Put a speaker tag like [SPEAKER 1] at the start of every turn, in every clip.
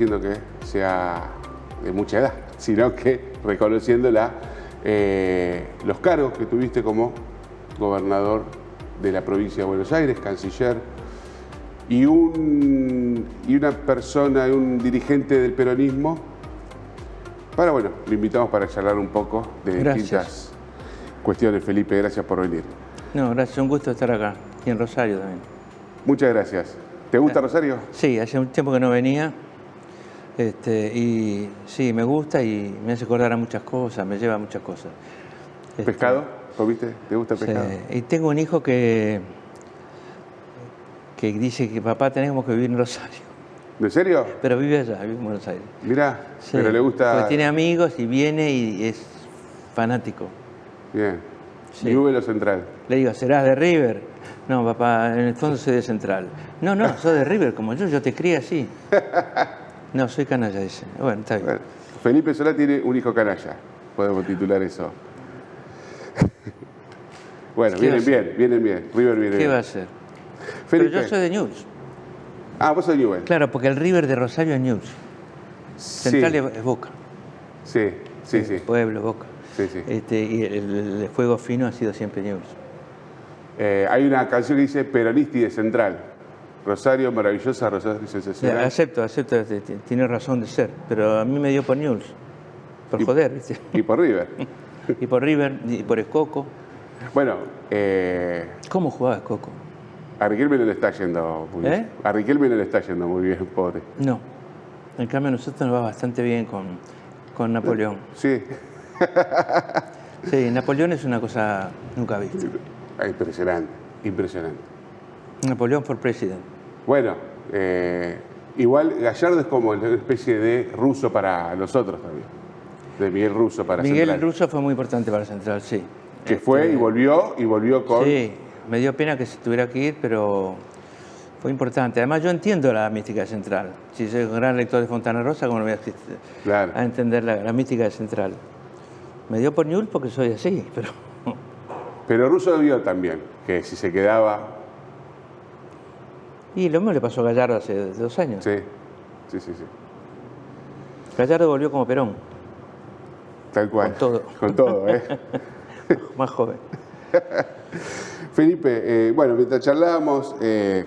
[SPEAKER 1] diciendo que sea de mucha edad, sino que reconociendo los cargos que tuviste como gobernador de la provincia de Buenos Aires, canciller, y una persona, un dirigente del peronismo. Bueno, lo invitamos para charlar un poco de distintas cuestiones. Felipe, gracias por venir.
[SPEAKER 2] No, gracias, un gusto estar acá, y en Rosario también.
[SPEAKER 1] Muchas gracias. ¿Te gusta Rosario?
[SPEAKER 2] Sí, hace un tiempo que no venía, y sí, me gusta y me hace acordar a muchas cosas, me lleva a muchas cosas.
[SPEAKER 1] ¿Pescado? ¿Comiste? ¿Te gusta el pescado?
[SPEAKER 2] Sí, y tengo un hijo que dice que papá tenemos que vivir en Rosario.
[SPEAKER 1] ¿En serio?
[SPEAKER 2] Pero vive allá, vive en Buenos Aires.
[SPEAKER 1] Mirá,
[SPEAKER 2] Sí,
[SPEAKER 1] pero le gusta...
[SPEAKER 2] porque tiene amigos y viene y es fanático.
[SPEAKER 1] Bien.
[SPEAKER 2] Sí.
[SPEAKER 1] Y Nubelo Central.
[SPEAKER 2] Le digo, ¿serás de River? No, papá, en el fondo soy de Central. No, soy de River como yo te crié así. No, soy canalla, dice. Bueno, está bien.
[SPEAKER 1] Bueno, Felipe Solá tiene un hijo canalla, podemos titular eso. Bueno, vienen bien. River viene bien.
[SPEAKER 2] ¿Qué va a hacer?
[SPEAKER 1] Felipe.
[SPEAKER 2] Pero yo soy de Newell's.
[SPEAKER 1] Ah, vos sos de Newell's.
[SPEAKER 2] Claro, porque el River de Rosario es Newell's. Central
[SPEAKER 1] Sí.
[SPEAKER 2] es Boca.
[SPEAKER 1] Sí.
[SPEAKER 2] Pueblo, Boca.
[SPEAKER 1] Sí.
[SPEAKER 2] Y el fuego fino ha sido siempre Newell's.
[SPEAKER 1] Hay una canción que dice Peronisti de Central. Rosario, maravillosa, Rosario sensacional.
[SPEAKER 2] Acepto, tiene razón de ser, pero a mí me dio por Newell's. Por joder, ¿viste?
[SPEAKER 1] Y por River.
[SPEAKER 2] Y por River, y por Escoco.
[SPEAKER 1] Bueno,
[SPEAKER 2] ¿Cómo jugaba Escoco?
[SPEAKER 1] a Riquelme no le está yendo muy bien. A Riquelme no le está yendo muy bien, pobre.
[SPEAKER 2] No. En cambio, a nosotros nos va bastante bien con Napoleón.
[SPEAKER 1] Sí.
[SPEAKER 2] Sí, Napoleón es una cosa nunca vista.
[SPEAKER 1] Impresionante.
[SPEAKER 2] Napoleón for president.
[SPEAKER 1] Bueno, igual Gallardo es como una especie de ruso para nosotros también. De Miguel Russo para
[SPEAKER 2] Miguel
[SPEAKER 1] Central.
[SPEAKER 2] Russo fue muy importante para Central, sí.
[SPEAKER 1] Que fue y volvió con...
[SPEAKER 2] Sí, me dio pena que se tuviera que ir, pero fue importante. Además, yo entiendo la mística de Central. Si soy un gran lector de Fontana Rosa, ¿cómo no voy a entender la mística de Central? Me dio por Newell's porque soy así, pero...
[SPEAKER 1] Pero Russo vio también que si se quedaba...
[SPEAKER 2] Y lo mismo le pasó a Gallardo hace 2 años.
[SPEAKER 1] Sí.
[SPEAKER 2] Gallardo volvió como Perón.
[SPEAKER 1] Tal cual.
[SPEAKER 2] Con todo. Más joven.
[SPEAKER 1] Felipe, bueno, mientras charlábamos,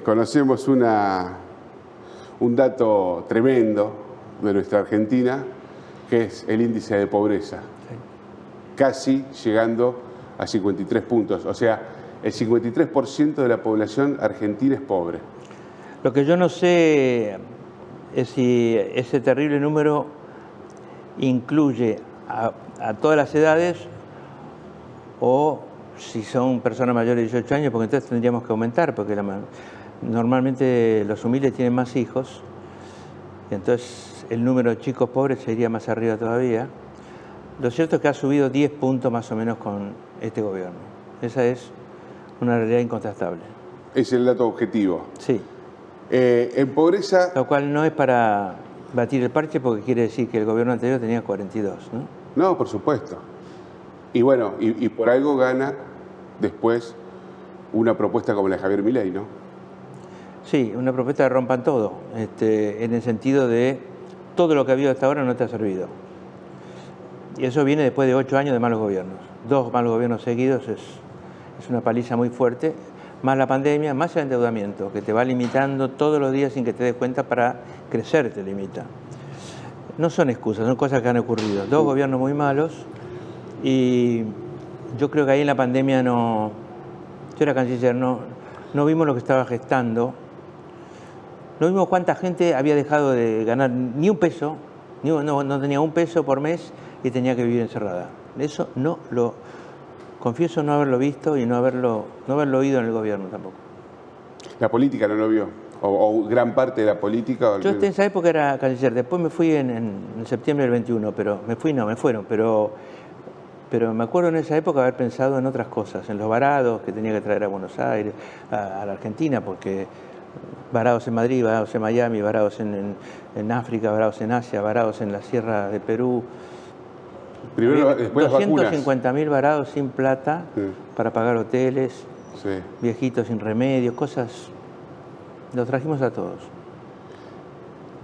[SPEAKER 1] conocemos un dato tremendo de nuestra Argentina, que es el índice de pobreza.
[SPEAKER 2] Sí.
[SPEAKER 1] Casi llegando a 53 puntos. O sea, el 53% de la población argentina es pobre.
[SPEAKER 2] Lo que yo no sé es si ese terrible número incluye a todas las edades o si son personas mayores de 18 años, porque entonces tendríamos que aumentar, porque normalmente los humildes tienen más hijos, y entonces el número de chicos pobres sería más arriba todavía. Lo cierto es que ha subido 10 puntos más o menos con este gobierno. Esa es una realidad incontestable.
[SPEAKER 1] Es el dato objetivo.
[SPEAKER 2] Sí.
[SPEAKER 1] En pobreza...
[SPEAKER 2] Lo cual no es para batir el parche, porque quiere decir que el gobierno anterior tenía 42, ¿no?
[SPEAKER 1] No, por supuesto. Y bueno, y por algo gana después una propuesta como la de Javier Milei, ¿no?
[SPEAKER 2] Sí, una propuesta que rompan todo, en el sentido de todo lo que ha habido hasta ahora no te ha servido. Y eso viene después de 8 años de malos gobiernos. 2 malos gobiernos seguidos es una paliza muy fuerte, más la pandemia, más el endeudamiento, que te va limitando todos los días sin que te des cuenta, para crecer te limita. No son excusas, son cosas que han ocurrido. 2 gobiernos muy malos, y yo creo que ahí en la pandemia yo era canciller, no vimos lo que estaba gestando, no vimos cuánta gente había dejado de ganar ni un peso, no tenía un peso por mes y tenía que vivir encerrada. Eso confieso no haberlo visto y no haberlo oído en el gobierno tampoco.
[SPEAKER 1] La política no lo vio, o gran parte de la política.
[SPEAKER 2] Yo en esa época era canciller, después me fui en septiembre del 21, pero me fueron, pero me acuerdo en esa época haber pensado en otras cosas, en los varados que tenía que traer a Buenos Aires, a la Argentina, porque varados en Madrid, varados en Miami, varados en África, varados en Asia, varados en la sierra de Perú.
[SPEAKER 1] Primero, después
[SPEAKER 2] 250.000 varados sin plata, sí, para pagar hoteles,
[SPEAKER 1] sí,
[SPEAKER 2] viejitos sin remedio, cosas. Los trajimos a todos.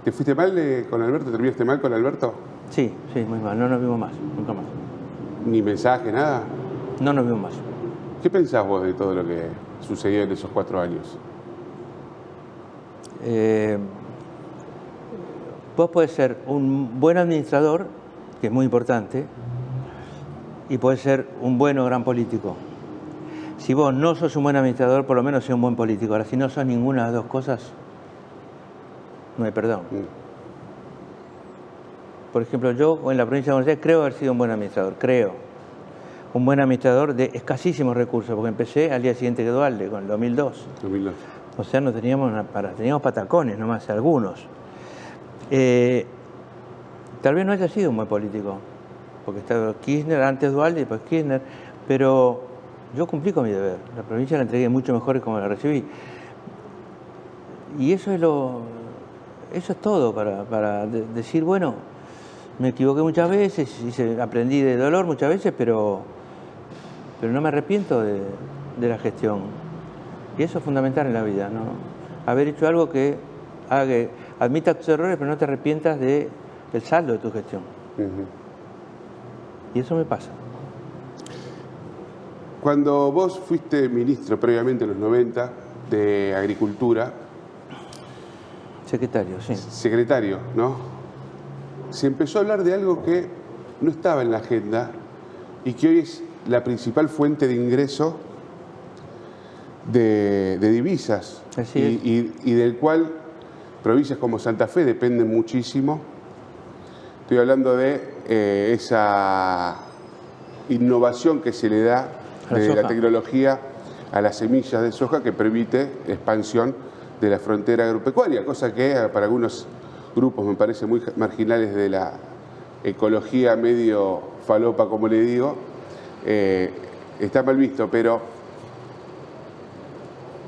[SPEAKER 1] ¿Te fuiste mal con Alberto? ¿Terminaste mal con Alberto?
[SPEAKER 2] Sí, sí, muy mal. No nos vimos más, nunca más.
[SPEAKER 1] ¿Ni mensaje, nada?
[SPEAKER 2] No nos vimos más.
[SPEAKER 1] ¿Qué pensás vos de todo lo que sucedió en esos 4 años?
[SPEAKER 2] Vos podés ser un buen administrador, que es muy importante, y podés ser un buen o gran político. Si vos no sos un buen administrador, por lo menos sé un buen político. Ahora, si no sos ninguna de las dos cosas, no hay perdón. Por ejemplo, yo en la provincia de Buenos Aires creo haber sido un buen administrador, creo. Un buen administrador de escasísimos recursos, porque empecé al día siguiente que Duhalde, con el 2002.
[SPEAKER 1] 2002.
[SPEAKER 2] O sea, no teníamos, teníamos patacones nomás, algunos. Tal vez no haya sido un buen político, porque estaba Kirchner, antes Duhalde y después Kirchner, pero yo cumplí con mi deber. La provincia la entregué mucho mejor que como la recibí. Y eso es todo para decir, bueno, me equivoqué muchas veces, aprendí de dolor muchas veces, pero no me arrepiento de la gestión. Y eso es fundamental en la vida, ¿no? Haber hecho algo que haga que admitas tus errores, pero no te arrepientas del saldo de tu gestión. Y eso me pasa.
[SPEAKER 1] Cuando vos fuiste ministro previamente en los 90 de Agricultura...
[SPEAKER 2] Secretario, sí.
[SPEAKER 1] Secretario, ¿no? Se empezó a hablar de algo que no estaba en la agenda y que hoy es la principal fuente de ingreso de divisas y del cual provincias como Santa Fe dependen muchísimo. Estoy hablando de esa innovación que se le da de la tecnología a las semillas de soja que permite la expansión de la frontera agropecuaria, cosa que para algunos grupos me parece muy marginales de la ecología medio falopa, como le digo, está mal visto, pero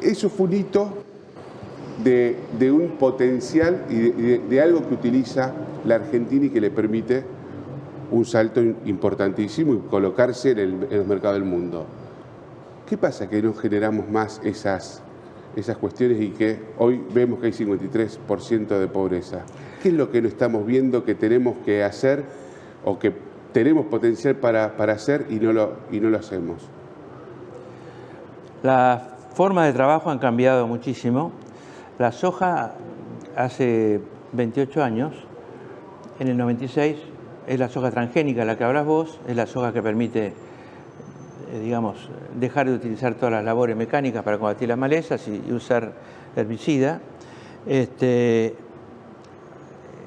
[SPEAKER 1] eso fue un hito de un potencial y de algo que utiliza la Argentina y que le permite un salto importantísimo y colocarse en el mercado del mundo. ¿Qué pasa que no generamos más esas cuestiones y que hoy vemos que hay 53% de pobreza? ¿Qué es lo que no estamos viendo que tenemos que hacer o que tenemos potencial para hacer y no lo hacemos?
[SPEAKER 2] Las formas de trabajo han cambiado muchísimo. La soja hace 28 años, en el 96, es la soja transgénica, la que hablas vos, es la soja que permite, digamos, dejar de utilizar todas las labores mecánicas para combatir las malezas y usar herbicida.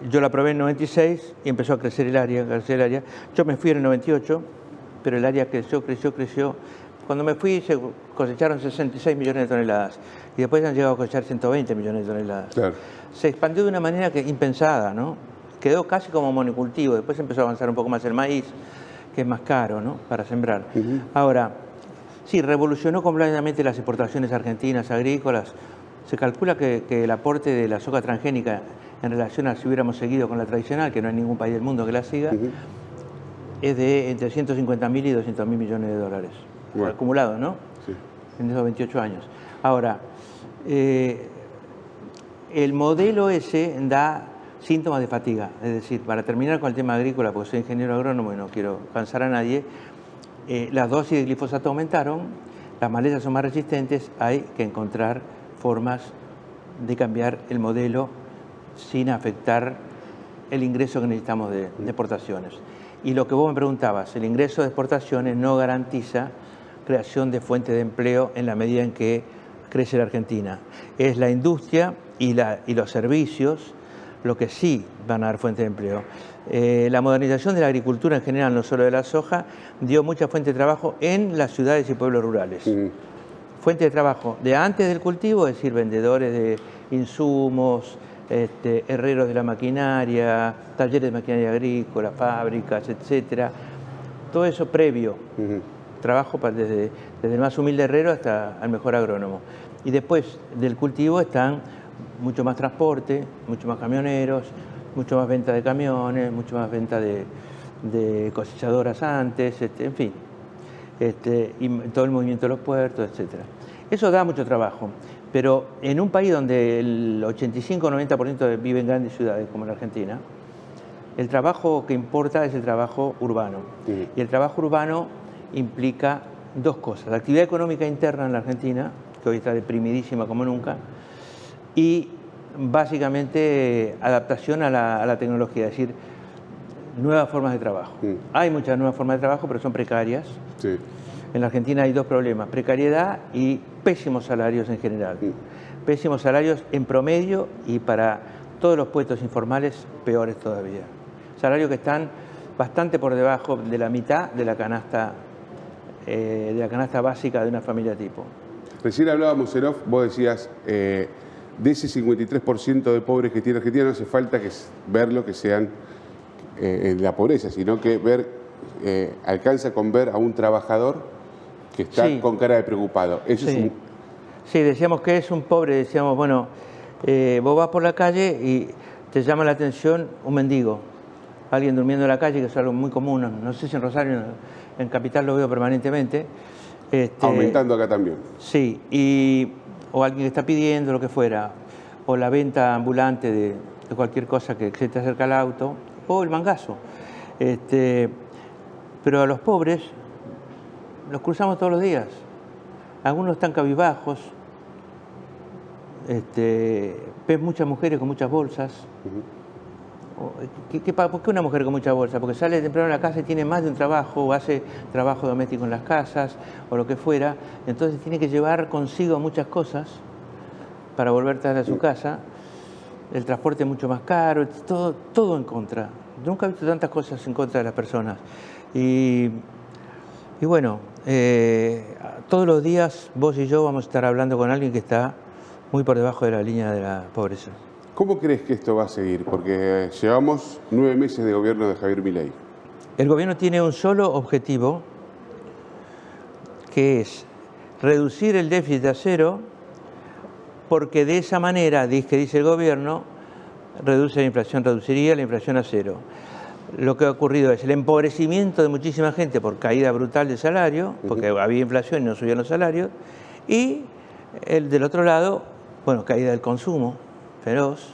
[SPEAKER 2] Yo la probé en 96 y empezó a crecer el área, Yo me fui en el 98, pero el área creció. Cuando me fui se cosecharon 66 millones de toneladas y después han llegado a cosechar 120 millones de toneladas. Claro. Se expandió de una manera impensada, ¿no? Quedó casi como monocultivo, después empezó a avanzar un poco más el maíz, que es más caro, ¿no?, para sembrar. Ahora, sí, revolucionó completamente las exportaciones argentinas agrícolas. Se calcula que el aporte de la soja transgénica en relación a si hubiéramos seguido con la tradicional, que no hay ningún país del mundo que la siga, es de entre 150.000 y 200.000 millones de dólares. Bueno, acumulado, ¿no? Sí. En esos 28 años. Ahora, el modelo ese da síntomas de fatiga. Es decir, para terminar con el tema agrícola, porque soy ingeniero agrónomo y no quiero cansar a nadie, las dosis de glifosato aumentaron, las malezas son más resistentes, hay que encontrar formas de cambiar el modelo sin afectar el ingreso que necesitamos de exportaciones. Y lo que vos me preguntabas, el ingreso de exportaciones no garantiza creación de fuentes de empleo en la medida en que crece la Argentina. Es la industria y los servicios lo que sí van a dar fuentes de empleo. La modernización de la agricultura en general, no solo de la soja, dio mucha fuente de trabajo en las ciudades y pueblos rurales. Fuente de trabajo de antes del cultivo, es decir, vendedores de insumos, herreros de la maquinaria, talleres de maquinaria agrícola, fábricas, etcétera. Todo eso previo. Trabajo desde el más humilde herrero hasta el mejor agrónomo. Y después del cultivo están mucho más transporte, mucho más camioneros, mucho más venta de camiones, mucho más venta de cosechadoras antes, en fin, y todo el movimiento de los puertos, etcétera. Eso da mucho trabajo, Pero en un país donde el 85-90% vive en grandes ciudades, como la Argentina, el trabajo que importa es el trabajo urbano. Y el trabajo urbano implica dos cosas: la actividad económica interna en la Argentina, que hoy está deprimidísima como nunca, y básicamente adaptación a la tecnología, es decir, nuevas formas de trabajo. Hay muchas nuevas formas de trabajo, pero son precarias.
[SPEAKER 1] Sí.
[SPEAKER 2] En la Argentina hay dos problemas: precariedad y pésimos salarios en general. Pésimos salarios en promedio, y para todos los puestos informales peores todavía. Salarios que están bastante por debajo de la mitad de la canasta básica de una familia tipo.
[SPEAKER 1] Recién hablábamos en off, vos decías, de ese 53% de pobres que tiene Argentina, no hace falta verlo que sean en la pobreza, sino que alcanza con ver a un trabajador que está con cara de preocupado. Eso es
[SPEAKER 2] Sí, decíamos que es un pobre, decíamos, bueno, vos vas por la calle y te llama la atención un mendigo, alguien durmiendo en la calle, que es algo muy común, no sé si en Rosario, en Capital lo veo permanentemente.
[SPEAKER 1] Aumentando acá también.
[SPEAKER 2] Sí, o alguien que está pidiendo lo que fuera, o la venta ambulante de cualquier cosa que se te acerca al auto, o el mangazo. Pero a los pobres los cruzamos todos los días. Algunos están cabizbajos, ves muchas mujeres con muchas bolsas. ¿Por qué una mujer con muchas bolsas? Porque sale temprano de la casa y tiene más de un trabajo, o hace trabajo doméstico en las casas, o lo que fuera. Entonces tiene que llevar consigo muchas cosas para volver tarde a su casa. El transporte es mucho más caro, todo en contra. Nunca he visto tantas cosas en contra de las personas. Y bueno, todos los días vos y yo vamos a estar hablando con alguien que está muy por debajo de la línea de la pobreza.
[SPEAKER 1] ¿Cómo crees que esto va a seguir? Porque llevamos 9 meses de gobierno de Javier Milei.
[SPEAKER 2] El gobierno tiene un solo objetivo, que es reducir el déficit a cero, porque de esa manera, que dice el gobierno, reduciría la inflación a cero. Lo que ha ocurrido es el empobrecimiento de muchísima gente por caída brutal de salario, porque había inflación y no subían los salarios, y del otro lado, bueno, caída del consumo feroz,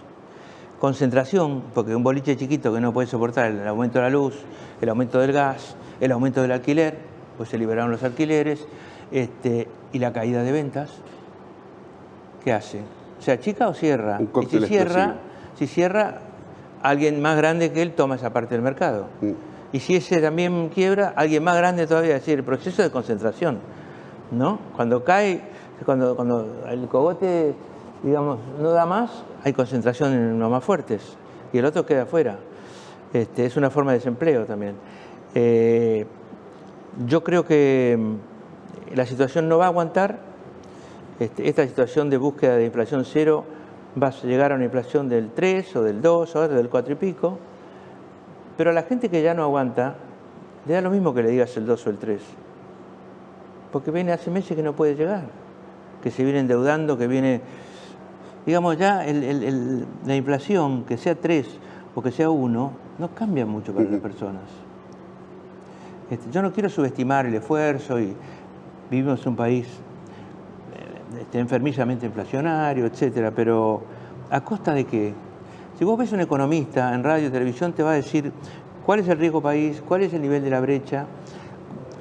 [SPEAKER 2] concentración, porque un boliche chiquito que no puede soportar el aumento de la luz, el aumento del gas, el aumento del alquiler, pues se liberaron los alquileres, y la caída de ventas. ¿Qué hace? ¿Se achica o cierra?
[SPEAKER 1] Y
[SPEAKER 2] si cierra, alguien más grande que él toma esa parte del mercado. Y si ese también quiebra, alguien más grande todavía. Es decir, el proceso de concentración, ¿no? Cuando cae, cuando el cogote, digamos, no da más, hay concentración en los más fuertes y el otro queda afuera. Es una forma de desempleo también. Yo creo que la situación no va a aguantar. Esta situación de búsqueda de inflación cero va a llegar a una inflación del 3 o del 2, ahora del 4 y pico. Pero a la gente que ya no aguanta, le da lo mismo que le digas el 2 o el 3. Porque viene hace meses que no puede llegar, que se viene endeudando, que viene... Digamos, ya la inflación, que sea 3 o que sea 1, no cambia mucho para las personas. Yo no quiero subestimar el esfuerzo, y vivimos en un país enfermizamente inflacionario, etcétera, pero ¿a costa de qué? Si vos ves un economista en radio y televisión, te va a decir cuál es el riesgo país, cuál es el nivel de la brecha,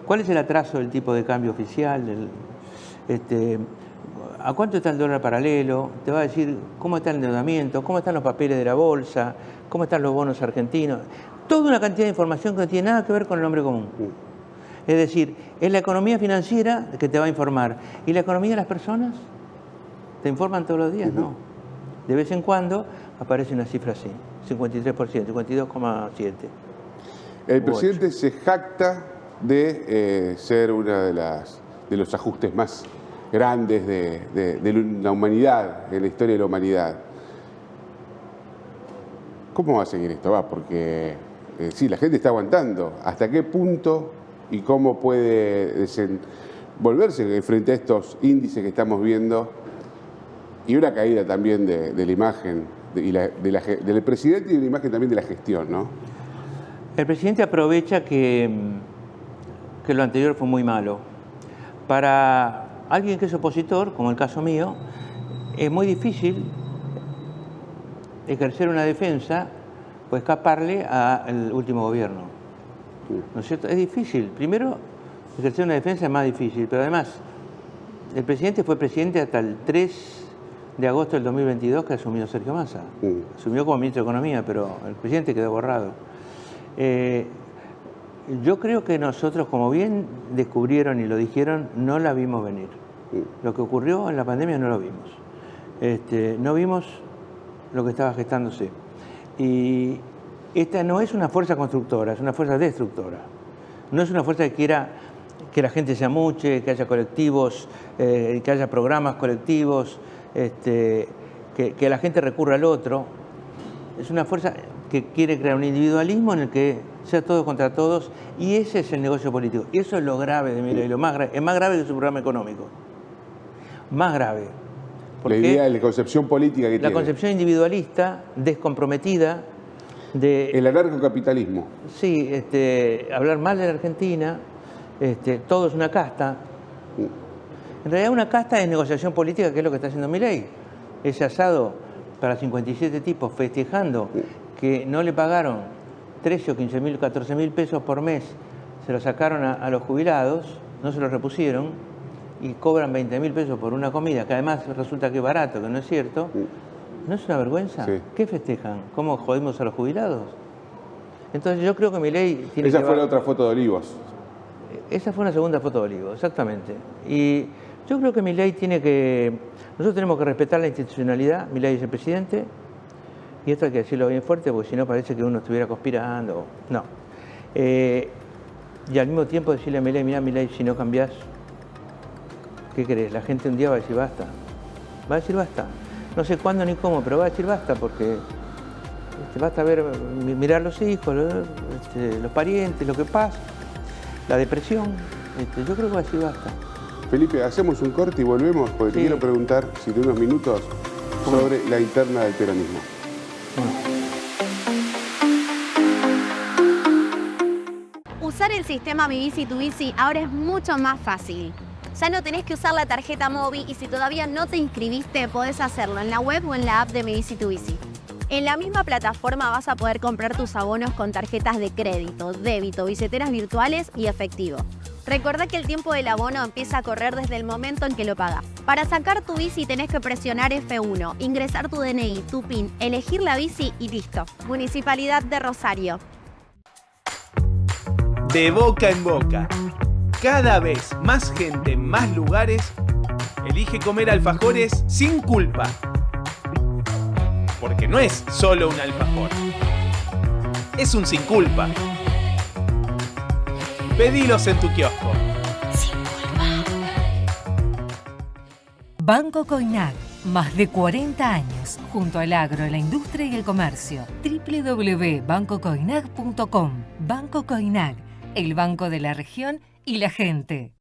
[SPEAKER 2] cuál es el atraso del tipo de cambio oficial, a cuánto está el dólar paralelo, te va a decir cómo está el endeudamiento, cómo están los papeles de la bolsa, cómo están los bonos argentinos. Toda una cantidad de información que no tiene nada que ver con el hombre común. Es decir, es la economía financiera que te va a informar. ¿Y la economía de las personas? ¿Te informan todos los días? No. De vez en cuando aparece una cifra así, 53%, 52,7%.
[SPEAKER 1] El presidente se jacta de ser uno de los ajustes más grandes de la humanidad, de la historia de la humanidad. ¿Cómo va a seguir esto? Porque sí, la gente está aguantando. ¿Hasta qué punto y cómo puede desenvolverse frente a estos índices que estamos viendo? Y una caída también de la imagen del presidente, y de la imagen también de la gestión, ¿no?
[SPEAKER 2] El presidente aprovecha que lo anterior fue muy malo. Para alguien que es opositor, como el caso mío, es muy difícil ejercer una defensa o escaparle al último gobierno. ¿No es cierto? Es difícil. Primero, ejercer una defensa es más difícil, pero además, el presidente fue presidente hasta el 3 de agosto del 2022 que asumió Sergio Massa. Asumió como ministro de Economía, pero el presidente quedó borrado. Yo creo que nosotros, como bien descubrieron y lo dijeron, no la vimos venir. Lo que ocurrió en la pandemia no lo vimos. No vimos lo que estaba gestándose. Y esta no es una fuerza constructora, es una fuerza destructora. No es una fuerza que quiera que la gente se amuche, que haya colectivos, que haya programas colectivos, que la gente recurra al otro. Es una fuerza que quiere crear un individualismo en el que sea todos contra todos, y ese es el negocio político. Y eso es lo grave de Milei, es más grave que su programa económico. Más grave.
[SPEAKER 1] La idea de la concepción política que tiene.
[SPEAKER 2] La concepción individualista, descomprometida, de...
[SPEAKER 1] El anarcocapitalismo.
[SPEAKER 2] Sí, hablar mal de la Argentina, todo es una casta. En realidad una casta es negociación política, que es lo que está haciendo Milei. Ese asado para 57 tipos festejando que no le pagaron 13 o 15 mil, 14 mil pesos por mes, se lo sacaron a los jubilados, no se lo repusieron, y cobran 20 mil pesos por una comida, que además resulta que es barato, que no es cierto. ¿No es una vergüenza? Sí. ¿Qué festejan? ¿Cómo jodimos a los jubilados? Entonces yo creo que Milei tiene
[SPEAKER 1] Esa fue la otra foto de Olivos.
[SPEAKER 2] Esa fue una segunda foto de Olivos, exactamente. Y yo creo que Milei tiene que... Nosotros tenemos que respetar la institucionalidad. Milei es el presidente, y esto hay que decirlo bien fuerte, porque si no parece que uno estuviera conspirando. No. Y al mismo tiempo decirle a Milei, mirá Milei, si no cambiás, ¿qué crees? La gente un día va a decir basta. Va a decir basta. No sé cuándo ni cómo, pero va a decir basta, porque basta ver, mirar los hijos, los parientes, lo que pasa, la depresión. Yo creo que va a decir basta.
[SPEAKER 1] Felipe, hacemos un corte y volvemos, porque te quiero preguntar, si de unos minutos, sobre la interna del peronismo.
[SPEAKER 3] Usar el sistema Mi Bici Tu Bici ahora es mucho más fácil. Ya no tenés que usar la tarjeta móvil, y si todavía no te inscribiste, podés hacerlo en la web o en la app de Mi Bici Tu Bici. En la misma plataforma vas a poder comprar tus abonos con tarjetas de crédito, débito, billeteras virtuales y efectivo. Recordá que el tiempo del abono empieza a correr desde el momento en que lo pagas. Para sacar tu bici tenés que presionar F1, ingresar tu DNI, tu PIN, elegir la bici y listo. Municipalidad de Rosario.
[SPEAKER 4] De boca en boca. Cada vez más gente en más lugares elige comer alfajores sin culpa. Porque no es solo un alfajor. Es un sin culpa. Pedilos en tu kiosco.
[SPEAKER 3] Sin culpa.
[SPEAKER 5] Banco Coinac. Más de 40 años junto al agro, la industria y el comercio. www.bancocoinac.com. Banco Coinac, el banco de la región y la gente.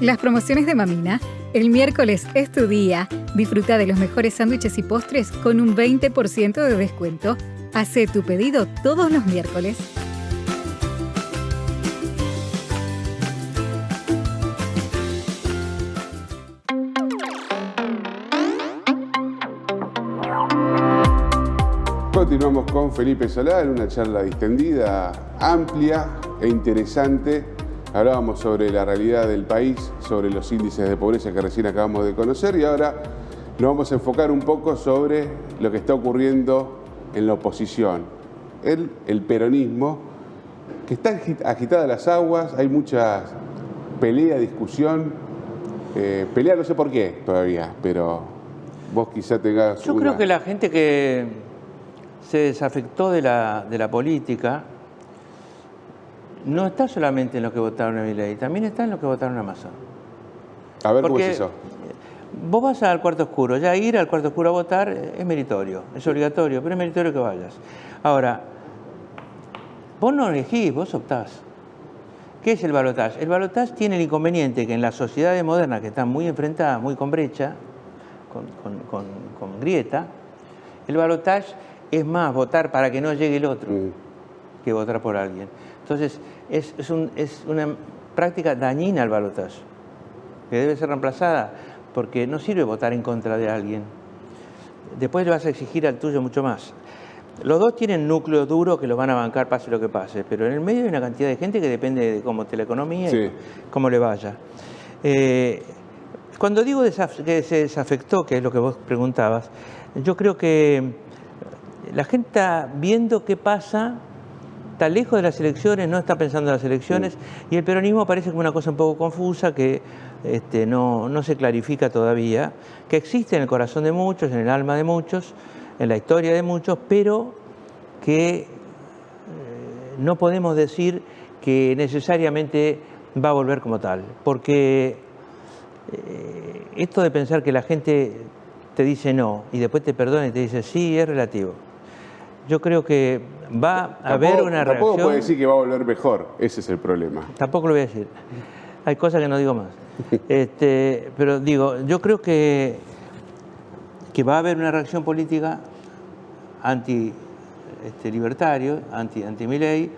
[SPEAKER 6] Las promociones de Mamina. El miércoles es tu día. Disfruta de los mejores sándwiches y postres con un 20% de descuento. Hacé tu pedido todos los miércoles.
[SPEAKER 1] Continuamos con Felipe Solá en una charla distendida, amplia e interesante. Hablábamos sobre la realidad del país, sobre los índices de pobreza que recién acabamos de conocer, y ahora nos vamos a enfocar un poco sobre lo que está ocurriendo en la oposición. El peronismo, que está agitada las aguas, hay mucha pelea, discusión. Pelea no sé por qué todavía, pero vos quizá tengas
[SPEAKER 2] Yo creo que la gente que se desafectó de la política no está solamente en los que votaron a Milei, también está en los que votaron a Massa.
[SPEAKER 1] A ver, ¿cómo es eso?
[SPEAKER 2] Vos vas al cuarto oscuro, ya ir al cuarto oscuro a votar es meritorio, es obligatorio, pero es meritorio que vayas. Ahora, vos no elegís, vos optás. ¿Qué es el balotaje? El balotaje tiene el inconveniente que en las sociedades modernas que están muy enfrentadas, muy con brecha, con grieta. El balotaje es más votar para que no llegue el otro que votar por alguien. Entonces, es una práctica dañina el balotaje, que debe ser reemplazada, porque no sirve votar en contra de alguien. Después le vas a exigir al tuyo mucho más. Los dos tienen núcleo duro que los van a bancar pase lo que pase, pero en el medio hay una cantidad de gente que depende de cómo esté la economía y cómo le vaya. Cuando digo que se desafectó, que es lo que vos preguntabas, yo creo que la gente está viendo qué pasa, está lejos de las elecciones, no está pensando en las elecciones, y el peronismo parece como una cosa un poco confusa que no se clarifica todavía, que existe en el corazón de muchos, en el alma de muchos, en la historia de muchos, pero que no podemos decir que necesariamente va a volver como tal, porque esto de pensar que la gente te dice no y después te perdona y te dice sí, es relativo. Yo creo que va a haber una reacción.
[SPEAKER 1] Tampoco puede decir que va a volver mejor, ese es el problema.
[SPEAKER 2] Tampoco lo voy a decir. Hay cosas que no digo más. Pero digo, yo creo que va a haber una reacción política anti-libertario, anti-Milei,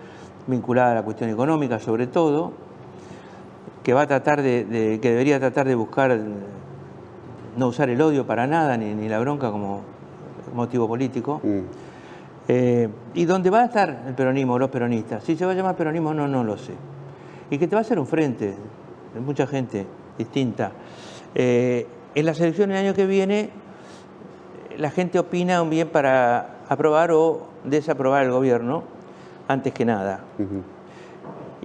[SPEAKER 2] vinculada a la cuestión económica sobre todo, que va a tratar que debería tratar de buscar no usar el odio para nada, ni la bronca como motivo político. Y donde va a estar el peronismo, los peronistas. Si se va a llamar peronismo, no lo sé. Y que te va a hacer un frente de mucha gente distinta. En las elecciones del año que viene, la gente opina un bien para aprobar o desaprobar el gobierno, antes que nada.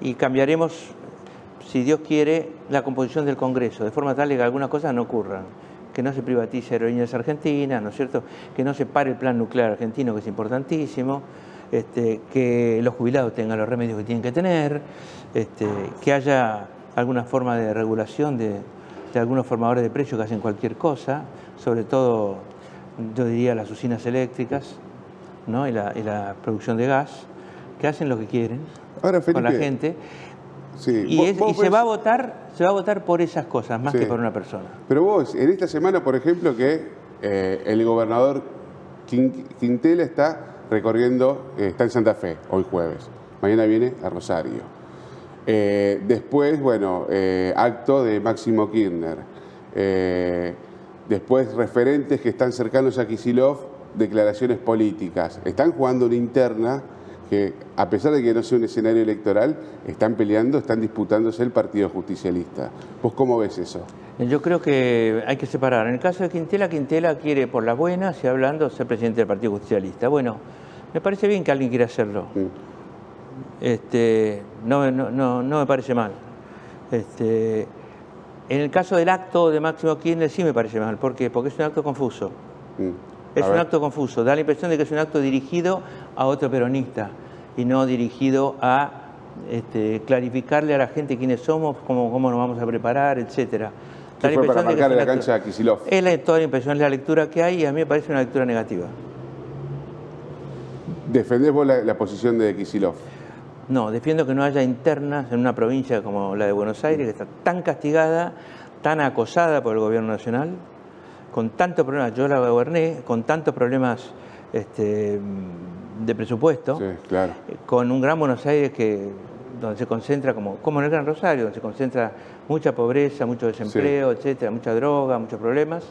[SPEAKER 2] Y cambiaremos, si Dios quiere, la composición del Congreso, de forma tal que algunas cosas no ocurran. Que no se privatice Aerolíneas Argentinas, ¿no es cierto? Que no se pare el plan nuclear argentino, que es importantísimo. Que los jubilados tengan los remedios que tienen que tener. Que haya alguna forma de regulación de algunos formadores de precios que hacen cualquier cosa, sobre todo, yo diría, las usinas eléctricas, ¿no? y la producción de gas, que hacen lo que quieren. Ahora, Felipe, con la gente.
[SPEAKER 1] Sí.
[SPEAKER 2] Y se va a votar por esas cosas, más que por una persona.
[SPEAKER 1] Pero vos, en esta semana, por ejemplo, que el gobernador Quintela está recorriendo, está en Santa Fe, hoy jueves. Mañana viene a Rosario. Después, bueno, acto de Máximo Kirchner. Después, referentes que están cercanos a Kicillof, declaraciones políticas. Están jugando una interna que, a pesar de que no sea un escenario electoral, están peleando, están disputándose el Partido Justicialista. ¿Vos cómo ves eso?
[SPEAKER 2] Yo creo que hay que separar. En el caso de Quintela quiere por las buenas y hablando ser presidente del Partido Justicialista. Bueno, me parece bien que alguien quiera hacerlo. No me parece mal. En el caso del acto de Máximo Kirchner sí me parece mal. ¿Por qué? Porque es un acto confuso. Es un acto confuso. Da la impresión de que es un acto dirigido a otro peronista y no dirigido a clarificarle a la gente quiénes somos, cómo nos vamos a preparar, etcétera.
[SPEAKER 1] ¿Qué fue para marcarle la cancha a Kicillof?
[SPEAKER 2] Es toda la impresión, es la lectura que hay y a mí me parece una lectura negativa.
[SPEAKER 1] ¿Defendés vos la posición de Kicillof?
[SPEAKER 2] No, defiendo que no haya internas en una provincia como la de Buenos Aires, que está tan castigada, tan acosada por el gobierno nacional, con tantos problemas. Yo la goberné, con tantos problemas de presupuesto,
[SPEAKER 1] sí, claro.
[SPEAKER 2] Con un gran Buenos Aires donde se concentra, como en el Gran Rosario, donde se concentra mucha pobreza, mucho desempleo, etcétera, mucha droga, muchos problemas.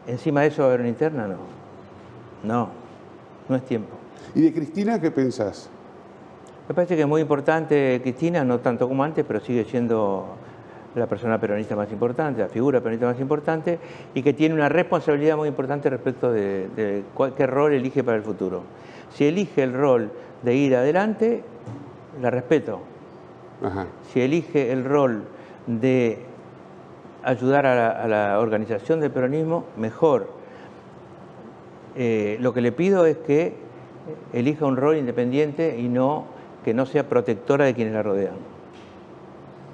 [SPEAKER 2] Encima de eso va a haber una interna, no es tiempo.
[SPEAKER 1] ¿Y de Cristina qué pensás?
[SPEAKER 2] Me parece que es muy importante Cristina, no tanto como antes, pero sigue siendo la persona peronista más importante, la figura peronista más importante, y que tiene una responsabilidad muy importante respecto de qué rol elige para el futuro. Si elige el rol de ir adelante, la respeto.
[SPEAKER 1] Ajá.
[SPEAKER 2] Si elige el rol de ayudar a la organización del peronismo, mejor. Lo que le pido es que elija un rol independiente y que no sea protectora de quienes la rodean.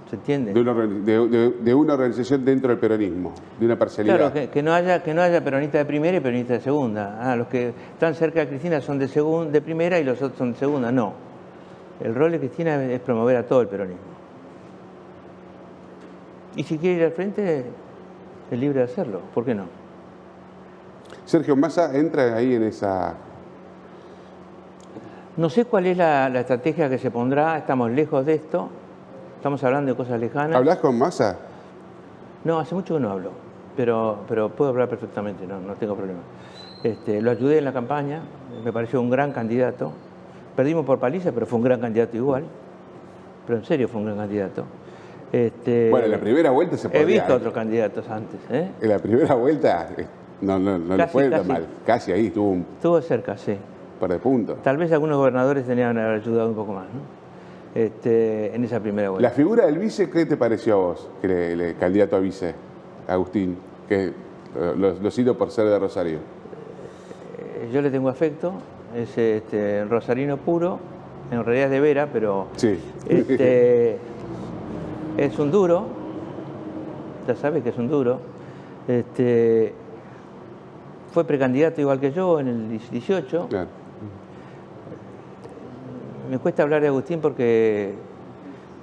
[SPEAKER 2] ¿Se entiende?
[SPEAKER 1] De una organización dentro del peronismo, de una parcialidad.
[SPEAKER 2] Claro, que no haya peronistas de primera y peronistas de segunda. Los que están cerca de Cristina son de primera y los otros son de segunda. No. El rol de Cristina es promover a todo el peronismo. Y si quiere ir al frente, es libre de hacerlo, ¿por qué no?
[SPEAKER 1] Sergio Massa entra ahí en esa...
[SPEAKER 2] No sé cuál es la estrategia que se pondrá, estamos lejos de esto, estamos hablando de cosas lejanas.
[SPEAKER 1] ¿Hablas con Massa?
[SPEAKER 2] No, hace mucho que no hablo, pero puedo hablar perfectamente, no tengo problema. Lo ayudé en la campaña, me pareció un gran candidato. Perdimos por paliza, pero fue un gran candidato igual. Pero en serio fue un gran candidato.
[SPEAKER 1] Bueno, en la primera vuelta se podía...
[SPEAKER 2] He visto otros candidatos antes.
[SPEAKER 1] En la primera vuelta no le fue tan mal. Casi ahí,
[SPEAKER 2] Estuvo cerca, sí.
[SPEAKER 1] un par de puntos.
[SPEAKER 2] Tal vez algunos gobernadores tenían que haber ayudado un poco más, ¿no? En esa primera vuelta.
[SPEAKER 1] La figura del vice, ¿qué te pareció a vos? Que el candidato a vice, Agustín, que lo cito por ser de Rosario.
[SPEAKER 2] Yo le tengo afecto, es rosarino puro, en realidad es de Vera, pero
[SPEAKER 1] sí.
[SPEAKER 2] Es un duro, ya sabes que es un duro. Fue precandidato igual que yo en el 18.
[SPEAKER 1] Claro.
[SPEAKER 2] Me cuesta hablar de Agustín porque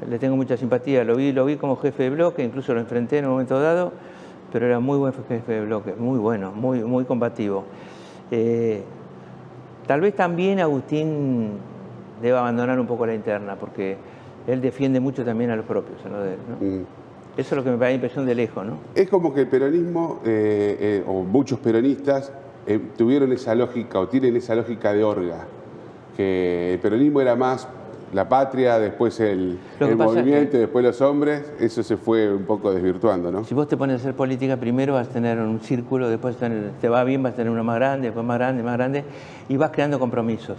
[SPEAKER 2] le tengo mucha simpatía. Lo vi como jefe de bloque, incluso lo enfrenté en un momento dado, pero era muy buen jefe de bloque, muy bueno, muy combativo. Tal vez también Agustín deba abandonar un poco la interna, porque él defiende mucho también a los propios, a lo de él, ¿no? Eso es lo que me da impresión de lejos, ¿no?
[SPEAKER 1] Es como que el peronismo, o muchos peronistas, tuvieron esa lógica, o tienen esa lógica de Orga, que el peronismo era más la patria, después el movimiento, después los hombres. Eso se fue un poco desvirtuando, ¿no?
[SPEAKER 2] Si vos te pones a hacer política, primero vas a tener un círculo, después te va bien, vas a tener uno más grande, después más grande, y vas creando compromisos.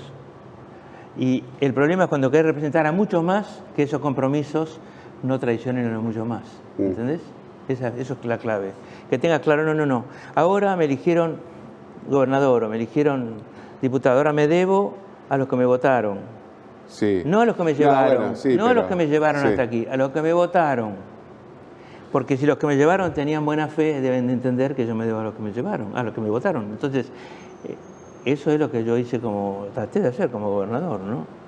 [SPEAKER 2] Y el problema es cuando querés representar a muchos más, que esos compromisos no traicionen a los muchos más. ¿Entendés? Eso es la clave. Que tengas claro, no. Ahora me eligieron gobernador o me eligieron diputado, ahora me debo a los que me votaron.
[SPEAKER 1] Sí.
[SPEAKER 2] No a los que me llevaron,
[SPEAKER 1] a
[SPEAKER 2] los que me llevaron hasta aquí, a los que me votaron. Porque si los que me llevaron tenían buena fe, deben de entender que yo me debo a los que me llevaron, a los que me votaron. Entonces, eso es lo que yo hice traté de hacer como gobernador, ¿no?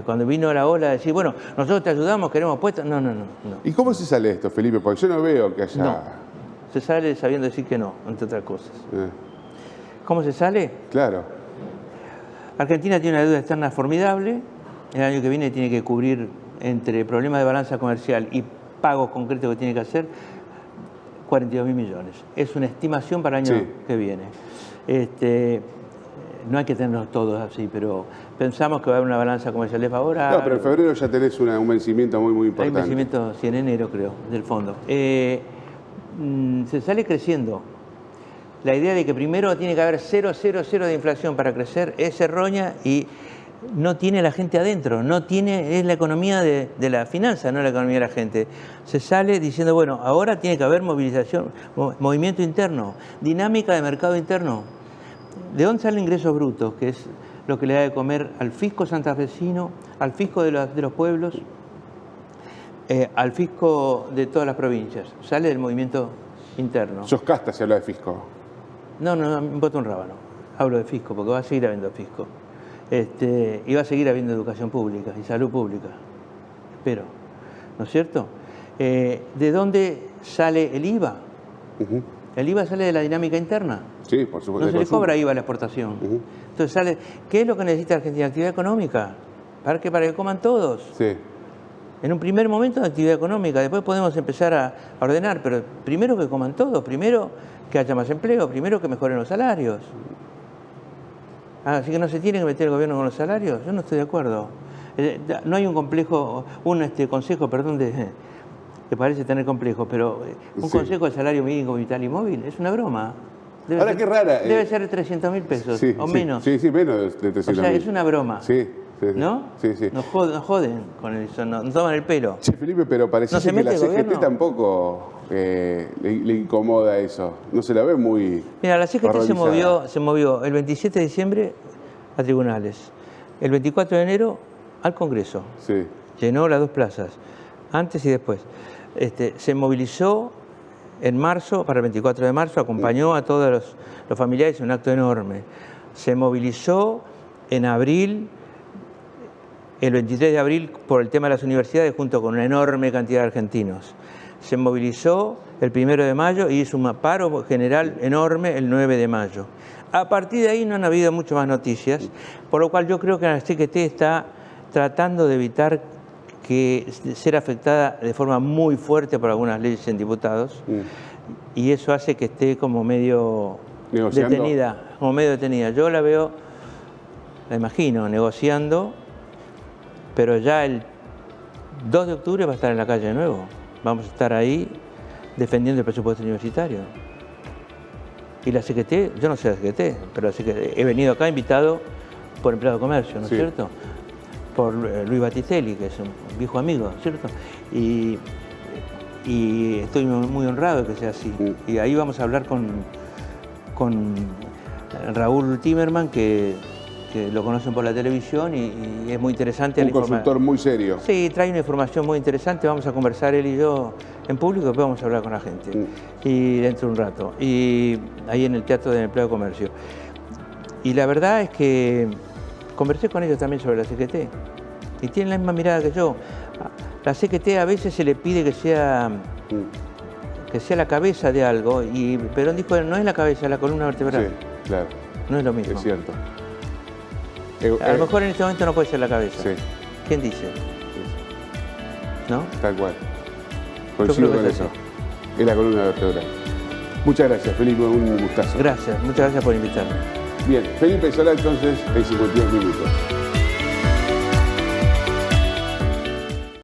[SPEAKER 2] Cuando vino la ola de decir, bueno, nosotros te ayudamos, queremos puestos. No.
[SPEAKER 1] ¿Y cómo se sale esto, Felipe? Porque yo no veo que haya...
[SPEAKER 2] No, se sale sabiendo decir que no, entre otras cosas. ¿Cómo se sale?
[SPEAKER 1] Claro.
[SPEAKER 2] Argentina tiene una deuda externa formidable. El año que viene tiene que cubrir, entre problemas de balanza comercial y pagos concretos que tiene que hacer, 42.000 millones. Es una estimación para el año que viene. No hay que tenerlos todos así, pero pensamos que va a haber una balanza comercial desfavorable.
[SPEAKER 1] No, pero en febrero ya tenés un vencimiento muy importante.
[SPEAKER 2] Hay un vencimiento, sí, en enero creo, del fondo. Se sale creciendo. La idea de que primero tiene que haber 0 de inflación para crecer es errónea y no tiene la gente adentro, es la economía de la finanza, no la economía de la gente. Se sale diciendo, bueno, ahora tiene que haber movilización, movimiento interno, dinámica de mercado interno. ¿De dónde salen ingresos brutos? Que es lo que le da de comer al fisco santafesino, al fisco de los pueblos, al fisco de todas las provincias. Sale del movimiento interno.
[SPEAKER 1] Sos casta si habla de fisco.
[SPEAKER 2] No, me importa un rábano. Hablo de fisco, porque va a seguir habiendo fisco. Y va a seguir habiendo educación pública y salud pública. Espero. ¿No es cierto? ¿De dónde sale el IVA? El IVA sale de la dinámica interna.
[SPEAKER 1] Sí, por supuesto.
[SPEAKER 2] No se le cobra IVA a la exportación. Entonces sale, ¿qué es lo que necesita Argentina? Actividad económica. ¿Para qué? Para que coman todos.
[SPEAKER 1] Sí.
[SPEAKER 2] En un primer momento de actividad económica, después podemos empezar a ordenar, pero primero que coman todos, primero que haya más empleo, primero que mejoren los salarios. Así que no se tiene que meter el gobierno con los salarios. Yo no estoy de acuerdo. No hay un consejo, que parece tener complejo, pero un consejo de salario mínimo vital y móvil es una broma.
[SPEAKER 1] Ahora, qué rara.
[SPEAKER 2] Debe ser 300.000 pesos o menos.
[SPEAKER 1] Sí, menos de 300.000.
[SPEAKER 2] O sea, es una broma.
[SPEAKER 1] Sí.
[SPEAKER 2] ¿No?
[SPEAKER 1] Sí.
[SPEAKER 2] Nos joden con eso, nos toman el pelo.
[SPEAKER 1] Sí, Felipe, pero parece que la CGT tampoco le incomoda eso. No se la ve muy...
[SPEAKER 2] Mira, la CGT se movió el 27 de diciembre a tribunales, el 24 de enero al Congreso.
[SPEAKER 1] Sí.
[SPEAKER 2] Llenó las dos plazas, antes y después. Se movilizó en marzo, para el 24 de marzo, acompañó a todos los familiares en un acto enorme. Se movilizó en abril, el 23 de abril, por el tema de las universidades, junto con una enorme cantidad de argentinos. Se movilizó el 1 de mayo y hizo un paro general enorme el 9 de mayo. A partir de ahí no han habido muchas más noticias, por lo cual yo creo que la CGT está tratando de evitar ser afectada de forma muy fuerte por algunas leyes en diputados, y eso hace que esté como medio detenida. Yo la veo, la imagino, negociando, pero ya el 2 de octubre va a estar en la calle de nuevo. Vamos a estar ahí defendiendo el presupuesto universitario. Y la CGT, yo no sé la CGT, pero la CGT, he venido acá invitado por empleado de comercio, ¿no es cierto? Por Luis Battistelli, que es un viejo amigo, ¿cierto? Y estoy muy honrado de que sea así. Y ahí vamos a hablar con Raúl Timerman, que lo conocen por la televisión y es muy interesante.
[SPEAKER 1] Un consultor muy serio.
[SPEAKER 2] Sí, trae una información muy interesante. Vamos a conversar él y yo en público, después vamos a hablar con la gente. Y dentro de un rato. Y ahí en el Teatro del Empleo de Comercio. Y la verdad es que conversé con ellos también sobre la CGT. Y tienen la misma mirada que yo. La CGT a veces se le pide que sea la cabeza de algo, y Perón dijo, no es la cabeza, es la columna vertebral.
[SPEAKER 1] Sí, claro.
[SPEAKER 2] No es lo mismo.
[SPEAKER 1] Es cierto.
[SPEAKER 2] A lo mejor en este momento no puede ser la cabeza.
[SPEAKER 1] Sí.
[SPEAKER 2] ¿Quién dice? ¿No?
[SPEAKER 1] Tal cual. Coincido con eso. Es la columna vertebral. Muchas gracias, Felipe, un gustazo.
[SPEAKER 2] Gracias, muchas gracias por invitarme.
[SPEAKER 1] Bien, Felipe Solá entonces en 52 minutos.